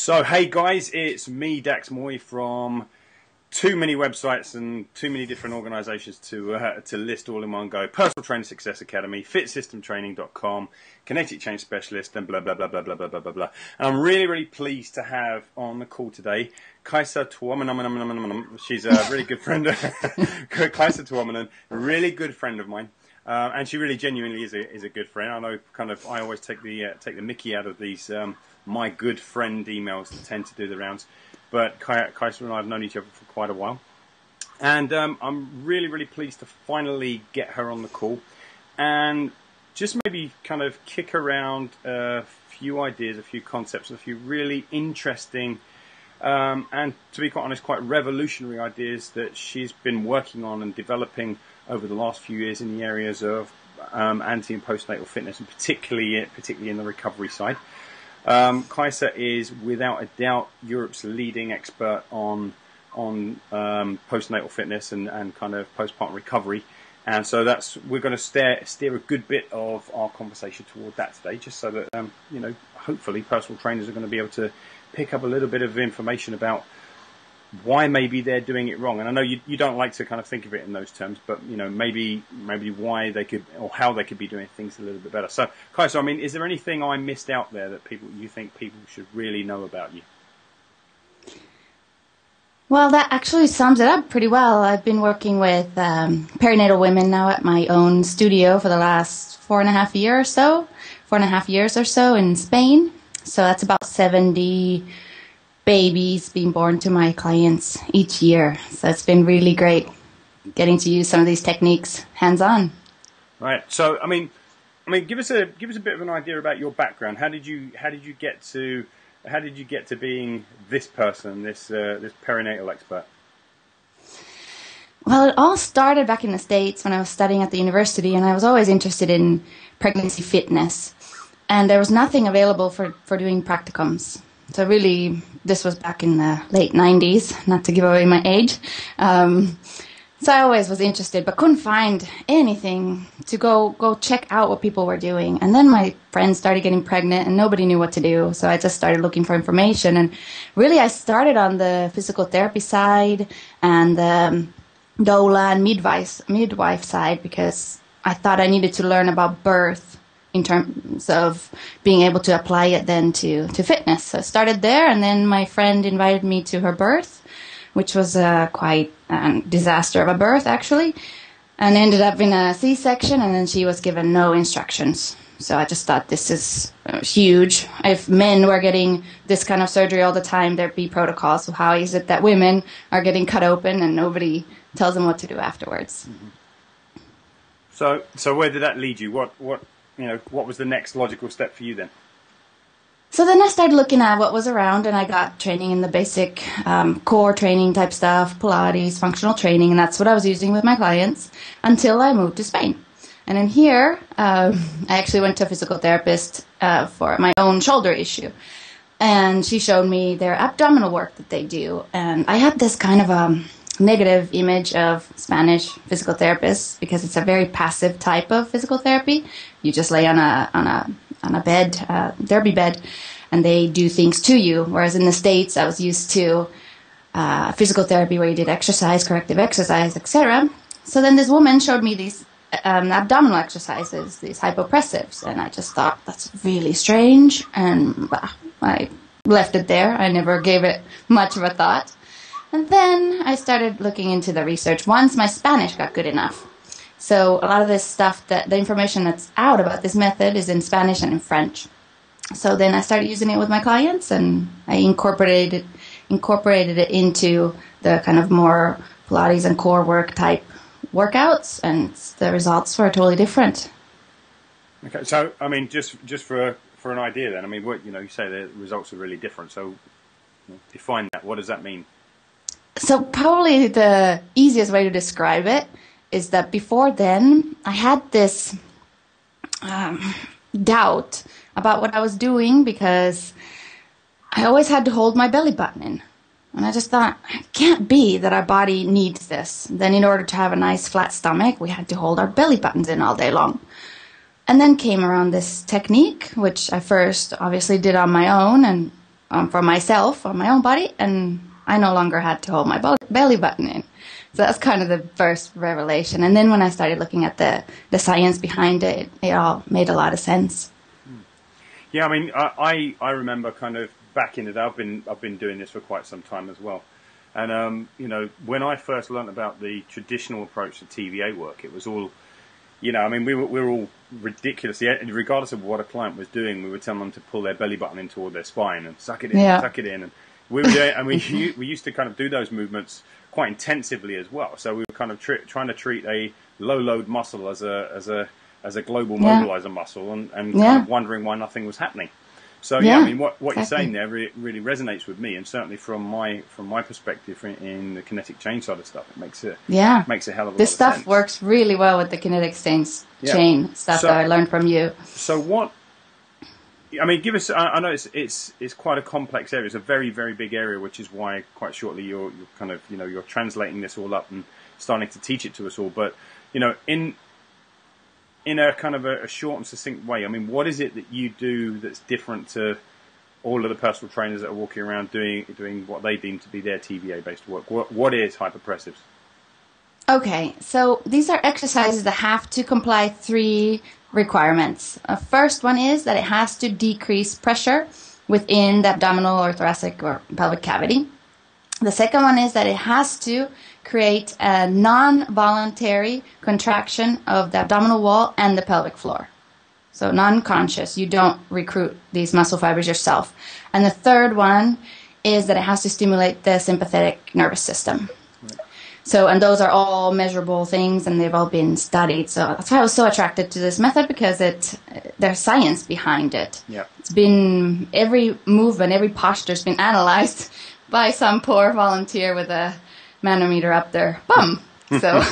So, hey guys, it's me, Dax Moy, from too many websites and too many different organizations to list all in one go. Personal Training Success Academy, fitsystemtraining.com, Kinetic Change Specialist, and blah, blah, blah, blah, blah, blah, blah, blah, blah. And I'm really, really pleased to have on the call today Kaisa Tuominen. She's a really good friend. Kaisa Tuominen, a really good friend of mine. And she really genuinely is a good friend. I know I always take the mickey out of these my good friend emails that tend to do the rounds. But Kaisa and I have known each other for quite a while. And I'm really, really pleased to finally get her on the call and just maybe kind of kick around a few ideas, a few concepts, and a few really interesting and, to be quite honest, quite revolutionary ideas that she's been working on and developing over the last few years in the areas of anti and postnatal fitness, and particularly in the recovery side. Kaisa is without a doubt Europe's leading expert on postnatal fitness and kind of postpartum recovery, and so we're going to steer a good bit of our conversation toward that today, just so that hopefully personal trainers are going to be able to pick up a little bit of information about why maybe they're doing it wrong. And I know you don't like to kind of think of it in those terms, but maybe why they could, or how they could be doing things a little bit better. So, Kaisa, I mean, is there anything I missed out there that you think people should really know about you? Well, that actually sums it up pretty well. I've been working with perinatal women now at my own studio for the last 4.5 years or so in Spain. So that's about 70 babies being born to my clients each year. So it's been really great getting to use some of these techniques hands-on. Right. So I mean, give us a bit of an idea about your background. How did you get to being this person, this perinatal expert? Well, it all started back in the States when I was studying at the university, and I was always interested in pregnancy fitness. And there was nothing available for doing practicums. So really, this was back in the late 90s, not to give away my age. So I always was interested, but couldn't find anything to go check out what people were doing. And then my friends started getting pregnant and nobody knew what to do. So I just started looking for information. And really, I started on the physical therapy side and the doula and midwife side, because I thought I needed to learn about birth in terms of being able to apply it then to fitness. So I started there, and then my friend invited me to her birth, which was quite a disaster of a birth, actually, and ended up in a C-section, and then she was given no instructions. So I just thought, this is huge. If men were getting this kind of surgery all the time, there'd be protocols. So how is it that women are getting cut open and nobody tells them what to do afterwards? Mm-hmm. So where did that lead you? What was the next logical step for you then? So then I started looking at what was around, and I got training in the basic core training type stuff, Pilates, functional training, and that's what I was using with my clients until I moved to Spain. And in here, I actually went to a physical therapist for my own shoulder issue. And she showed me their abdominal work that they do. And I had this kind of negative image of Spanish physical therapists, because it's a very passive type of physical therapy. You just lay on a bed, therapy bed, and they do things to you. Whereas in the States, I was used to physical therapy where you did exercise, corrective exercise, etc. So then this woman showed me these abdominal exercises, these hypopressives, and I just thought, that's really strange, and I left it there. I never gave it much of a thought. And then I started looking into the research once my Spanish got good enough. So a lot of this stuff, the information that's out about this method is in Spanish and in French. So then I started using it with my clients, and I incorporated it into the kind of more Pilates and core work type workouts, and the results were totally different. Okay, so I mean, just for an idea then, I mean, you say the results are really different. So define that. What does that mean? So probably the easiest way to describe it is that before then, I had this doubt about what I was doing, because I always had to hold my belly button in. And I just thought, it can't be that our body needs this. Then in order to have a nice flat stomach, we had to hold our belly buttons in all day long. And then came around this technique, which I first obviously did on my own, and for myself, on my own body, and I no longer had to hold my belly button in. So that's kind of the first revelation. And then when I started looking at the science behind it, it all made a lot of sense. Yeah, I mean, I remember kind of back in the day, I've been doing this for quite some time as well. And, you know, when I first learned about the traditional approach to TVA work, it was all, you know, I mean, we were all ridiculous. Regardless of what a client was doing, we would tell them to pull their belly button in toward their spine and suck it in, suck it in. And we were doing, and we used to kind of do those movements quite intensively as well. So we were kind of trying to treat a low load muscle as a global mobilizer muscle, and kind of wondering why nothing was happening. So I mean, what you're saying there really resonates with me, and certainly from my perspective in the kinetic change side of stuff, it makes a hell of a lot of sense. This stuff works really well with the kinetic chain stuff that I learned from you. So what? I mean, give us. I know it's quite a complex area. It's a very, very big area, which is why quite shortly you're kind of, you know, you're translating this all up and starting to teach it to us all. But, you know, in a kind of a short and succinct way, I mean, what is it that you do that's different to all of the personal trainers that are walking around doing what they deem to be their TVA-based work? What is hypopressives? Okay, so these are exercises that have to comply 3 requirements. First one is that it has to decrease pressure within the abdominal or thoracic or pelvic cavity. The second one is that it has to create a non-voluntary contraction of the abdominal wall and the pelvic floor. So non-conscious, you don't recruit these muscle fibers yourself. And the third one is that it has to stimulate the sympathetic nervous system. So, and those are all measurable things, and they've all been studied. So that's why I was so attracted to this method, because there's science behind it. Yeah. It's been, every movement, every posture's been analyzed by some poor volunteer with a manometer up their bum. So,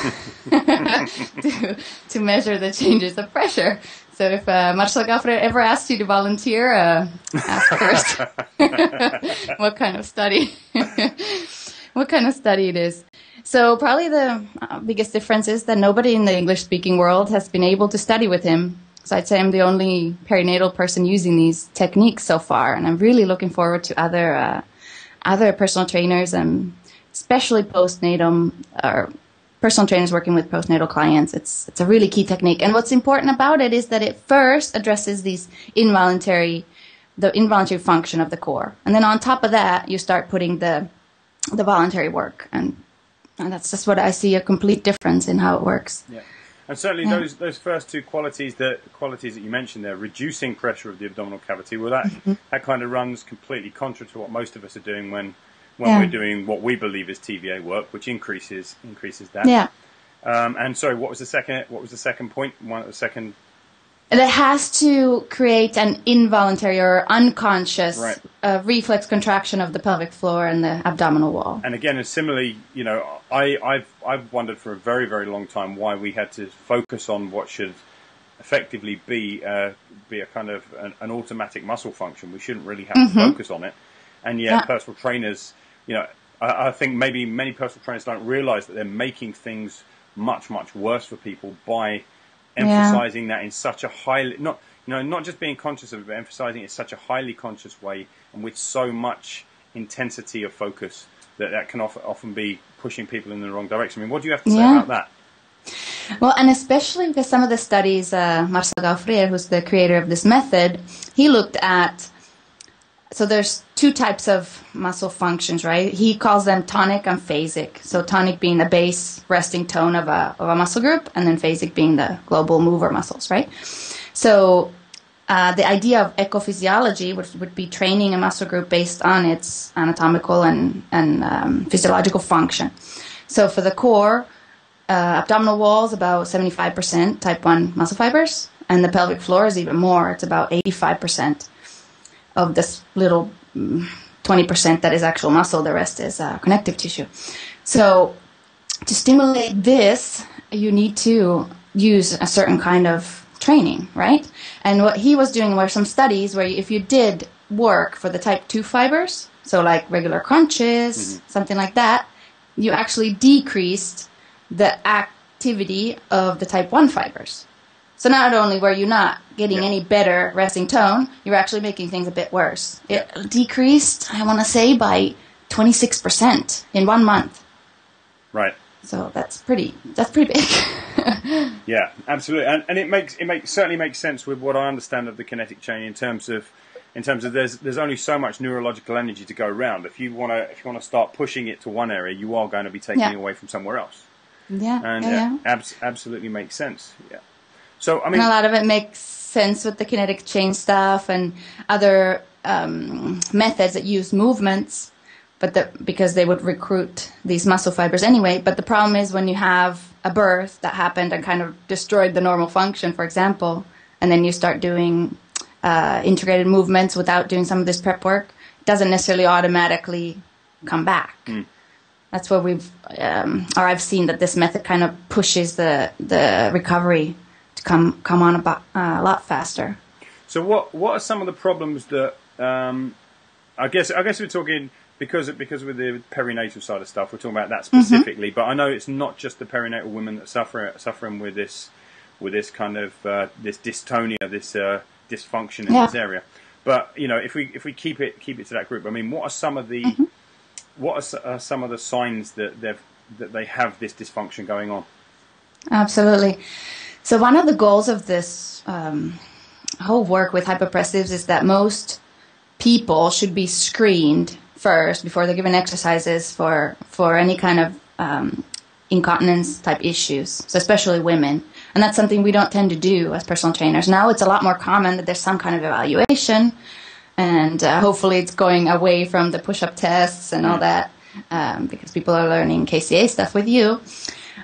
to measure the changes of pressure. So if Marcel Gaffrey ever asks you to volunteer, ask first what kind of study it is. So probably the biggest difference is that nobody in the English-speaking world has been able to study with him. So I'd say I'm the only perinatal person using these techniques so far, and I'm really looking forward to other personal trainers, and especially postnatal or personal trainers working with postnatal clients. It's a really key technique, and what's important about it is that it first addresses the involuntary function of the core, and then on top of that you start putting the voluntary work, and that's just what I see, a complete difference in how it works. Yeah. And certainly those first 2 qualities that you mentioned there, reducing pressure of the abdominal cavity, well, that kind of runs completely contrary to what most of us are doing when we're doing what we believe is TVA work, which increases that. Yeah. And sorry, what was the second point? It has to create an involuntary or unconscious reflex contraction of the pelvic floor and the abdominal wall. And again, similarly, you know, I've wondered for a very, very long time why we had to focus on what should effectively be a kind of an automatic muscle function. We shouldn't really have to focus on it. And yet personal trainers, you know, I think maybe many personal trainers don't realize that they're making things much, much worse for people by emphasizing that in such a not just being conscious of it, but emphasizing it in such a highly conscious way and with so much intensity of focus that can often be pushing people in the wrong direction. I mean, what do you have to say about that? Well, and especially because some of the studies, Marcel Gaffrey, who's the creator of this method, he looked at, so there's 2 types of muscle functions, right? He calls them tonic and phasic. So tonic being the base resting tone of a muscle group, and then phasic being the global mover muscles, right? So the idea of ecophysiology, which would be training a muscle group based on its anatomical and physiological function. So for the core, abdominal wall is about 75% type 1 muscle fibers, and the pelvic floor is even more. It's about 85% of this little 20% that is actual muscle. The rest is connective tissue. So to stimulate this, you need to use a certain kind of training, right? And what he was doing were some studies where if you did work for the type 2 fibers, so like regular crunches, something like that, you actually decreased the activity of the type 1 fibers. So not only were you not getting any better resting tone, you were actually making things a bit worse. It decreased, I want to say, by 26% in 1 month. Right. So that's pretty big. Yeah, absolutely, and it certainly makes sense with what I understand of the kinetic chain in terms of there's only so much neurological energy to go around. If you want to start pushing it to one area, you are going to be taking it away from somewhere else. Yeah, and absolutely makes sense. Yeah. So I mean, and a lot of it makes sense with the kinetic chain stuff and other methods that use movements. But because they would recruit these muscle fibers anyway. But the problem is when you have a birth that happened and kind of destroyed the normal function, for example, and then you start doing integrated movements without doing some of this prep work, it doesn't necessarily automatically come back. That's where I've seen that this method kind of pushes the recovery to come on a lot faster. So what are some of the problems that I guess we're talking. Because with the perinatal side of stuff, we're talking about that specifically. But I know it's not just the perinatal women that suffering with this kind of this dystonia, this dysfunction in this area. But if we keep it to that group, I mean, what are some of the some of the signs that they have this dysfunction going on? Absolutely. So one of the goals of this whole work with hypopressives is that most people should be screened first before they're given exercises for any kind of incontinence type issues, so especially women. And that's something we don't tend to do as personal trainers. Now it's a lot more common that there's some kind of evaluation, and hopefully it's going away from the push-up tests and all that, because people are learning KCA stuff with you.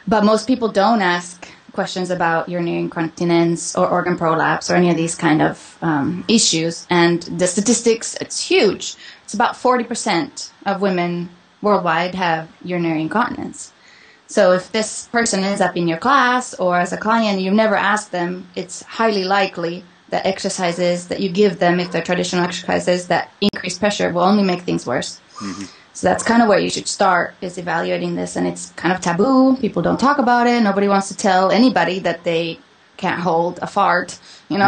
But most people don't ask questions about urinary incontinence or organ prolapse or any of these kind of issues. And the statistics, it's huge. It's about 40% of women worldwide have urinary incontinence. So if this person ends up in your class or as a client, you've never asked them, it's highly likely that exercises that you give them, if they're traditional exercises that increase pressure, will only make things worse. So that's kind of where you should start, is evaluating this. And it's kind of taboo. People don't talk about it. Nobody wants to tell anybody that they can't hold a fart, I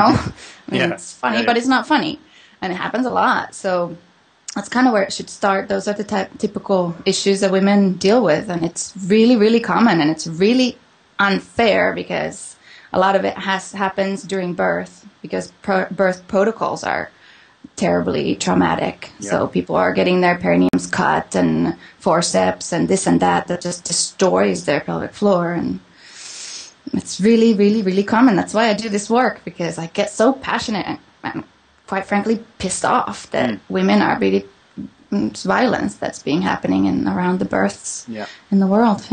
mean, it's funny, but it's not funny. And it happens a lot. So that's kind of where it should start. Those are the typical issues that women deal with. And it's really, really common. And it's really unfair because a lot of it happens during birth, because birth protocols are terribly traumatic. So people are getting their perineums cut and forceps and this and that just destroys their pelvic floor. And it's really, really, really common. That's why I do this work, because I get so passionate and quite frankly pissed off that women are really violence that's being happening around the births in the world.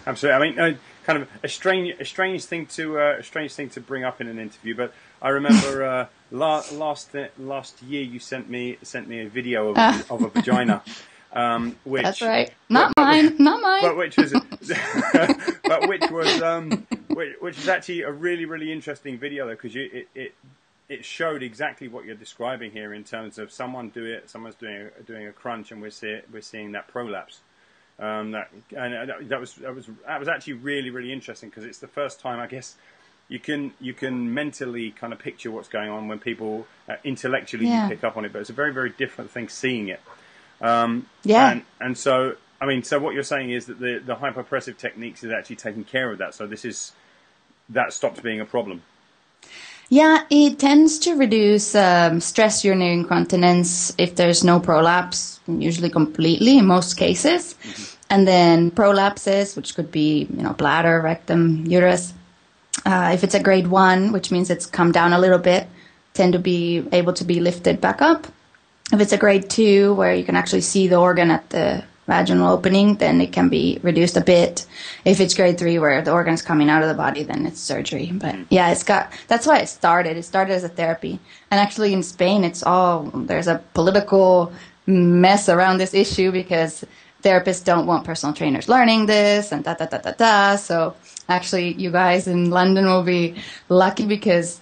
Absolutely. I mean, kind of a strange thing to bring up in an interview, but I remember last year you sent me a video of a vagina, which that's right, not mine. But which was actually a really, really interesting video, though, because it showed exactly what you're describing here in terms of someone's doing a crunch, and we're seeing that prolapse. That was actually really, really interesting, because it's the first time, I guess, you can mentally kind of picture what's going on when people intellectually you pick up on it, but it's a very, very different thing seeing it. And so I mean, so what you're saying is that the hypopressive techniques is actually taking care of that. So that stops being a problem. Yeah, it tends to reduce stress urinary incontinence if there's no prolapse, usually completely in most cases. And then prolapses, which could be bladder, rectum, uterus. If it's a grade 1, which means it's come down a little bit, tend to be able to be lifted back up. If it's a grade 2, where you can actually see the organ at the vaginal opening, then it can be reduced a bit. If it's grade 3, where the organ's coming out of the body, then it's surgery. But yeah, that's why it started. It started as a therapy. And actually in Spain, there's a political mess around this issue, because therapists don't want personal trainers learning this and So actually, you guys in London will be lucky, because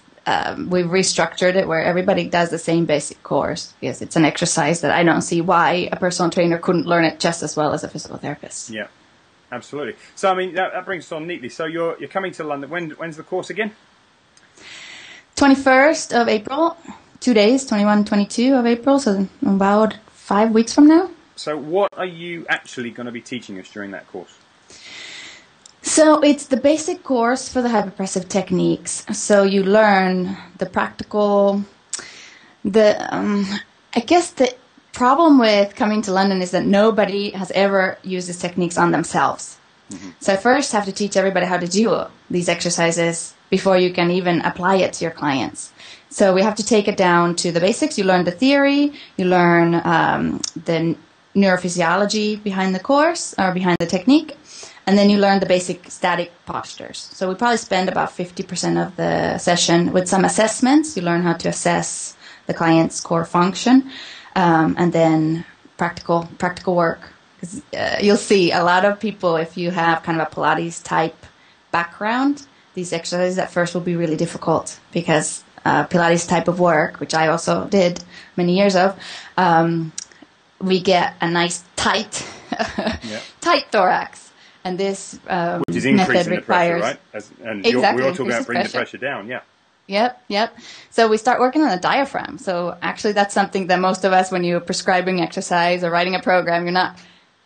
we've restructured it where everybody does the same basic course, because it's an exercise that I don't see why a personal trainer couldn't learn it just as well as a physical therapist. Yeah, absolutely. So I mean, that brings us on neatly. So you're coming to London. When's the course again? 21st of April, 2 days, 21, 22 of April, so about 5 weeks from now. So what are you actually going to be teaching us during that course? So it's the basic course for the hypopressive techniques. So you learn the practical, I guess the problem with coming to London is that nobody has ever used these techniques on themselves. Mm-hmm. So I first have to teach everybody how to do these exercises before you can even apply it to your clients. So we have to take it down to the basics. You learn the theory, you learn the neurophysiology behind the course or behind the technique, and then you learn the basic static postures. So we probably spend about 50% of the session with some assessments. You learn how to assess the client's core function, and then practical work. You'll see a lot of people, if you have kind of a Pilates type background, these exercises at first will be really difficult because Pilates type of work, which I also did many years of, we get a nice tight thorax. And this which is increasing the pressure, right? Exactly. We're all talking about bringing the pressure down, yeah. Yep. So we start working on the diaphragm. So actually that's something that most of us, when you're prescribing exercise or writing a program, you're not,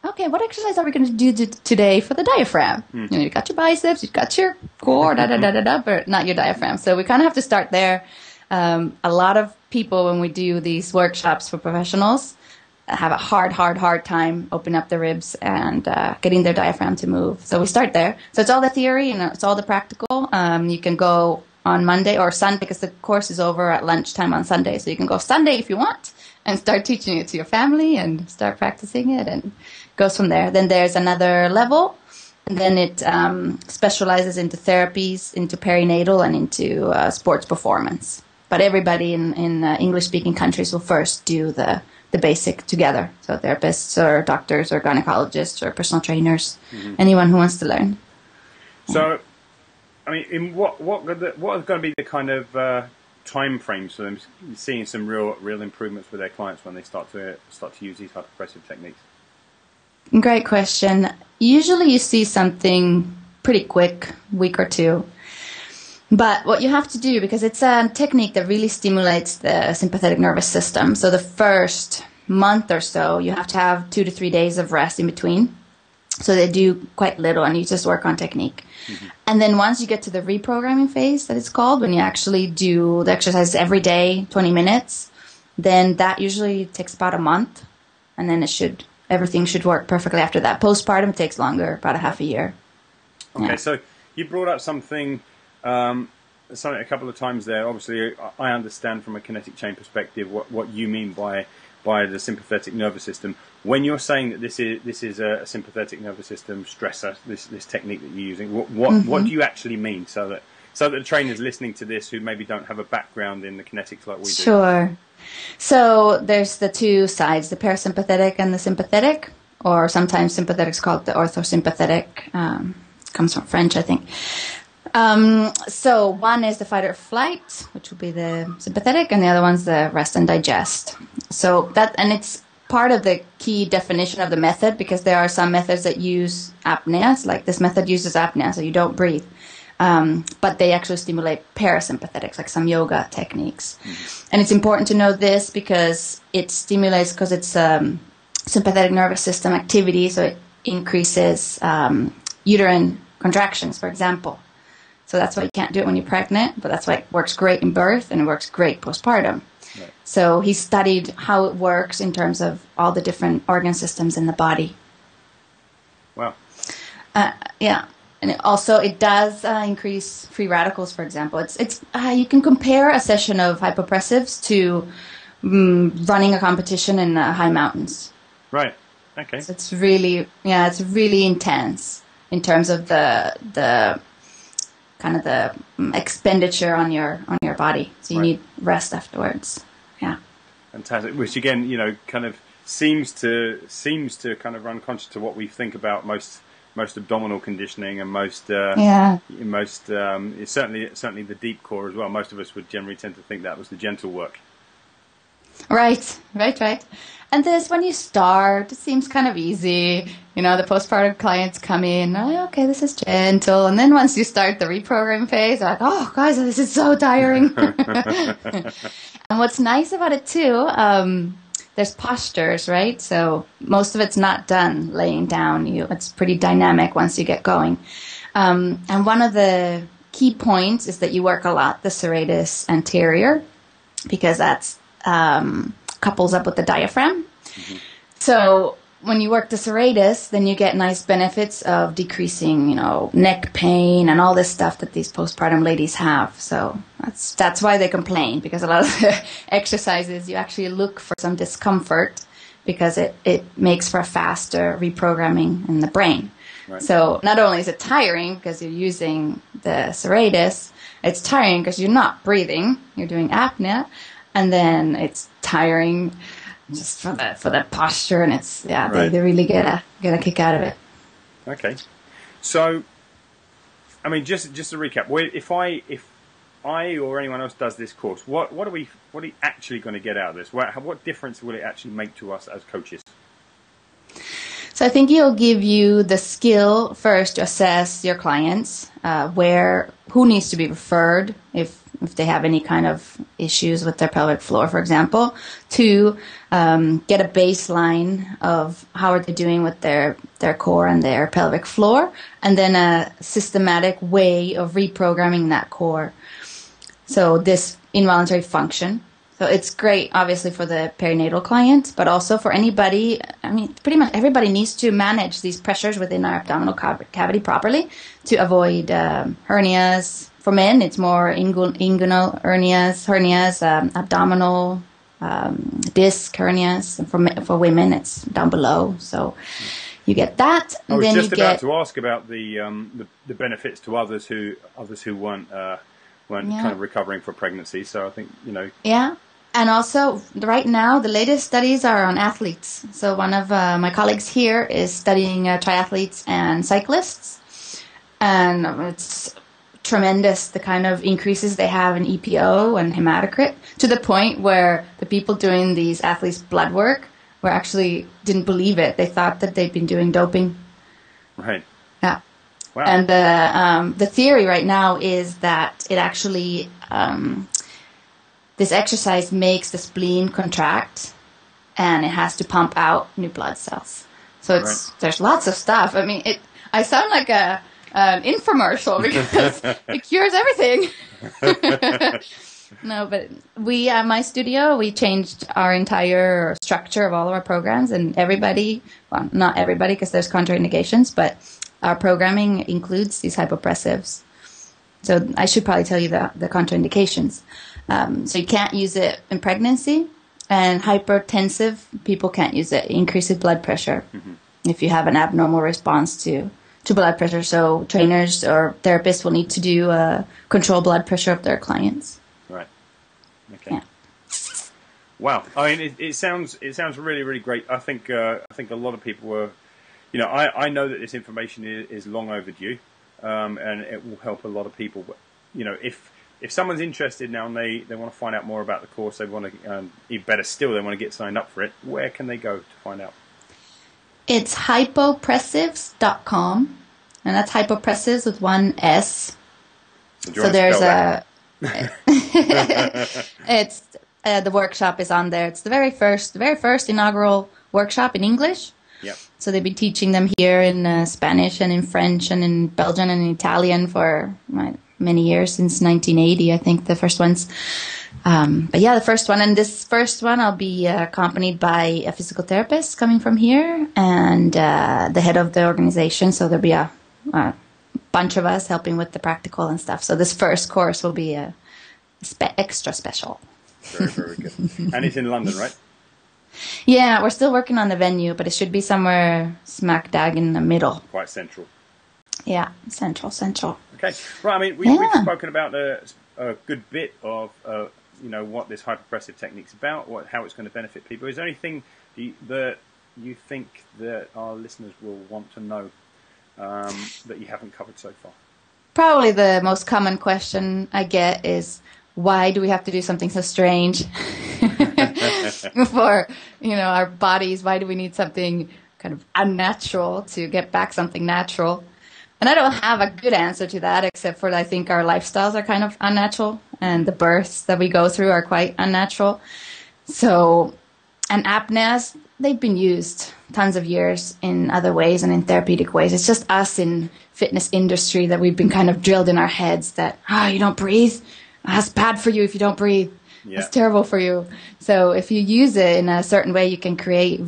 okay, what exercise are we going to do today for the diaphragm? Mm-hmm. You got your biceps, you've got your core, but not your diaphragm. So we kind of have to start there. A lot of people, when we do these workshops for professionals, have a hard time opening up the ribs and getting their diaphragm to move. So we start there. So it's all the theory and it's all the practical. You can go on Monday or Sunday because the course is over at lunchtime on Sunday. So you can go Sunday if you want and start teaching it to your family and start practicing it, and it goes from there. Then there's another level, and then it specializes into therapies, into perinatal, and into sports performance. But everybody in English-speaking countries will first do the basic together. So therapists or doctors or gynecologists or personal trainers, anyone who wants to learn. So, I mean, what are going to be the kind of time frames for them seeing some real improvements with their clients when they start to use these hypopressive techniques? Great question. Usually you see something pretty quick, week or two. But what you have to do, because it's a technique that really stimulates the sympathetic nervous system, so the first month or so, you have to have 2 to 3 days of rest in between. So they do quite little, and you just work on technique. Mm-hmm. And then once you get to the reprogramming phase, that it's called, when you actually do the exercise every day, 20 minutes, then that usually takes about a month, and then everything should work perfectly after that. Postpartum takes longer, about a half a year. Okay, so you brought up something a couple of times there. Obviously, I understand from a kinetic chain perspective what you mean by the sympathetic nervous system. When you're saying that this is a sympathetic nervous system stressor, this technique that you're using, what do you actually mean? So that the trainers listening to this who maybe don't have a background in the kinetics like we do. Sure. So there's the two sides, the parasympathetic and the sympathetic, or sometimes sympathetic is called the orthosympathetic. Comes from French, I think. So one is the fight or flight, which would be the sympathetic, and the other one's the rest and digest. So and it's part of the key definition of the method, because there are some methods that use apneas, like this method uses apnea, so you don't breathe. But they actually stimulate parasympathetics, like some yoga techniques. Mm-hmm. And it's important to know this because it stimulates, because it's sympathetic nervous system activity, so it increases uterine contractions, for example. So that's why you can't do it when you're pregnant, but that's why it works great in birth and it works great postpartum. Right. So he studied how it works in terms of all the different organ systems in the body. Wow. Yeah. And it does increase free radicals, for example. It's you can compare a session of hypopressives to running a competition in high mountains. Right. Okay. So it's really intense in terms of the kind of the expenditure on your body. So you need rest afterwards. Yeah. Fantastic. Which again, kind of seems to kind of run contrary to what we think about most abdominal conditioning and most certainly the deep core as well. Most of us would generally tend to think that was the gentle work. Right, right, right. And this, when you start, it seems kind of easy. You know, the postpartum clients come in, oh, okay, this is gentle. And then once you start the reprogram phase, they're like, oh, guys, this is so tiring. And what's nice about it, too, there's postures, right? So most of it's not done laying down. It's pretty dynamic once you get going. And one of the key points is that you work a lot the serratus anterior, because that's couples up with the diaphragm. Mm-hmm. So when you work the serratus, then you get nice benefits of decreasing, you know, neck pain and all this stuff that these postpartum ladies have. So that's why they complain, because a lot of the exercises you actually look for some discomfort, because it makes for a faster reprogramming in the brain. Right. So not only is it tiring because you're using the serratus, it's tiring because you're not breathing, you're doing apnea. And then it's tiring just for the posture, and it's right. they really get a kick out of it. Okay, so I mean, just to recap, if I or anyone else does this course, what are we actually going to get out of this? What difference will it actually make to us as coaches? So I think it'll give you the skill first to assess your clients, who needs to be referred if they have any kind of issues with their pelvic floor, for example, to get a baseline of how are they doing with their core and their pelvic floor, and then a systematic way of reprogramming that core. So this involuntary function. So it's great, obviously, for the perinatal client, but also for anybody. I mean, pretty much everybody needs to manage these pressures within our abdominal cavity properly to avoid hernias. For men, it's more inguinal hernias, abdominal disc hernias. And for women, it's down below. So you get that. I was just about to ask about the benefits to others who weren't kind of recovering for pregnancy. So I think, you know. Yeah. And also, right now, the latest studies are on athletes. So one of my colleagues here is studying triathletes and cyclists. And it's tremendous, the kind of increases they have in EPO and hematocrit, to the point where the people doing these athletes' blood work didn't believe it. They thought that they'd been doing doping. Right. Yeah. Wow. And the theory right now is that it actually... this exercise makes the spleen contract, and it has to pump out new blood cells. So there's lots of stuff. I mean, I sound like an infomercial because it cures everything. No, but we at my studio, we changed our entire structure of all of our programs, and everybody, well, not everybody because there's contraindications, but our programming includes these hypopressives. So I should probably tell you the contraindications. So you can't use it in pregnancy, and hypertensive people can't use it. It increases blood pressure if you have an abnormal response to blood pressure. So trainers or therapists will need to do control blood pressure of their clients. Right. Okay. Yeah. Wow. I mean, it sounds really, really great. I think a lot of people were, you know, I know that this information is long overdue, and it will help a lot of people. But, you know, if someone's interested now and they want to find out more about the course, they want to, even better still, they want to get signed up for it, where can they go to find out? It's hypopressives.com, and that's hypopressives with one S. So there's it's the workshop is on there. It's the very first inaugural workshop in English. Yep. So they've been teaching them here in Spanish and in French and in Belgian and in Italian for many years, since 1980, I think, the first ones. But yeah, the first one. And this first one, I'll be accompanied by a physical therapist coming from here and the head of the organization. So there'll be a bunch of us helping with the practical and stuff. So this first course will be extra special. Very, very good. And it's in London, right? Yeah, we're still working on the venue, but it should be somewhere smack dab in the middle. Quite central. Yeah, central. Okay, right. I mean, we've spoken about a good bit of you know, what this hypopressive technique's about, how it's going to benefit people. Is there anything that you think that our listeners will want to know that you haven't covered so far? Probably the most common question I get is, why do we have to do something so strange? for, our bodies. Why do we need something kind of unnatural to get back something natural? And I don't have a good answer to that, except for I think our lifestyles are kind of unnatural, and the births that we go through are quite unnatural. So, and apneas, they've been used tons of years in other ways and in therapeutic ways. It's just us in fitness industry that we've been kind of drilled in our heads that, you don't breathe? That's bad for you if you don't breathe. Yeah. It's terrible for you. So if you use it in a certain way, you can create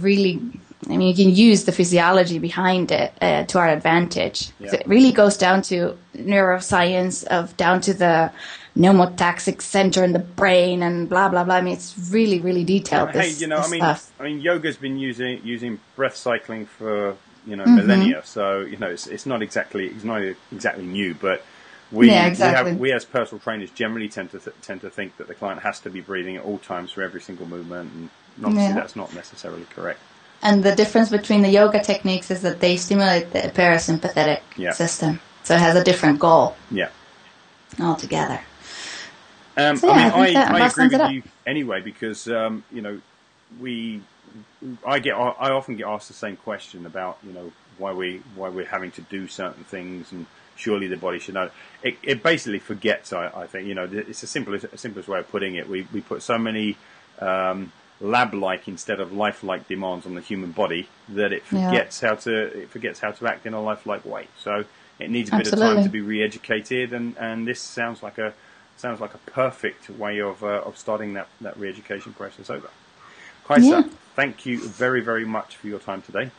you can use the physiology behind it to our advantage. Yeah. So it really goes down to neuroscience, down to the pneumotaxic center in the brain and blah, blah, blah. I mean, it's really, really detailed. Yoga's been using breath cycling for, millennia. So, it's not exactly new, but we as personal trainers generally tend to think that the client has to be breathing at all times for every single movement, and obviously that's not necessarily correct. And the difference between the yoga techniques is that they stimulate the parasympathetic system, so it has a different goal. Yeah, altogether. I agree with you anyway, because I often get asked the same question about why we're having to do certain things, and surely the body should know. It basically forgets. I think it's the simplest way of putting it. We put so many lab-like instead of lifelike demands on the human body that it forgets how to act in a lifelike way. So it needs a bit of time to be re-educated, and this sounds like a perfect way of starting that re-education process over. Kaisa, thank you very, very much for your time today.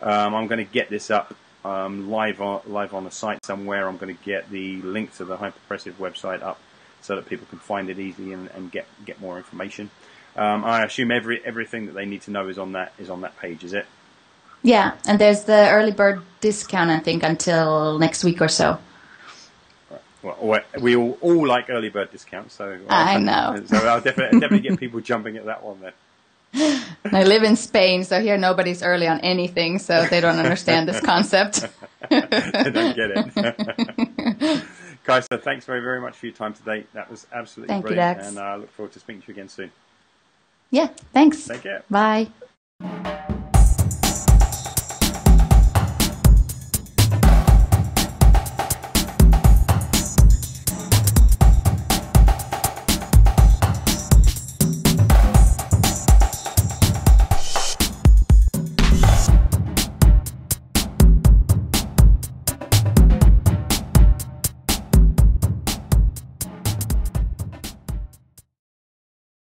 I'm going to get this up live on the site somewhere. I'm going to get the link to the Hypopressive website up so that people can find it easily and get more information. I assume everything that they need to know is on that page, is it? Yeah, and there's the early bird discount, I think, until next week or so. Well, we all like early bird discounts, so I know. So I'll definitely get people jumping at that one then. I live in Spain, so here nobody's early on anything, so they don't understand this concept. They don't get it. Kaisa, thanks very, very much for your time today. That was absolutely brilliant. Thank you, Dax. And I look forward to speaking to you again soon. Yeah, thanks. Take care. Bye.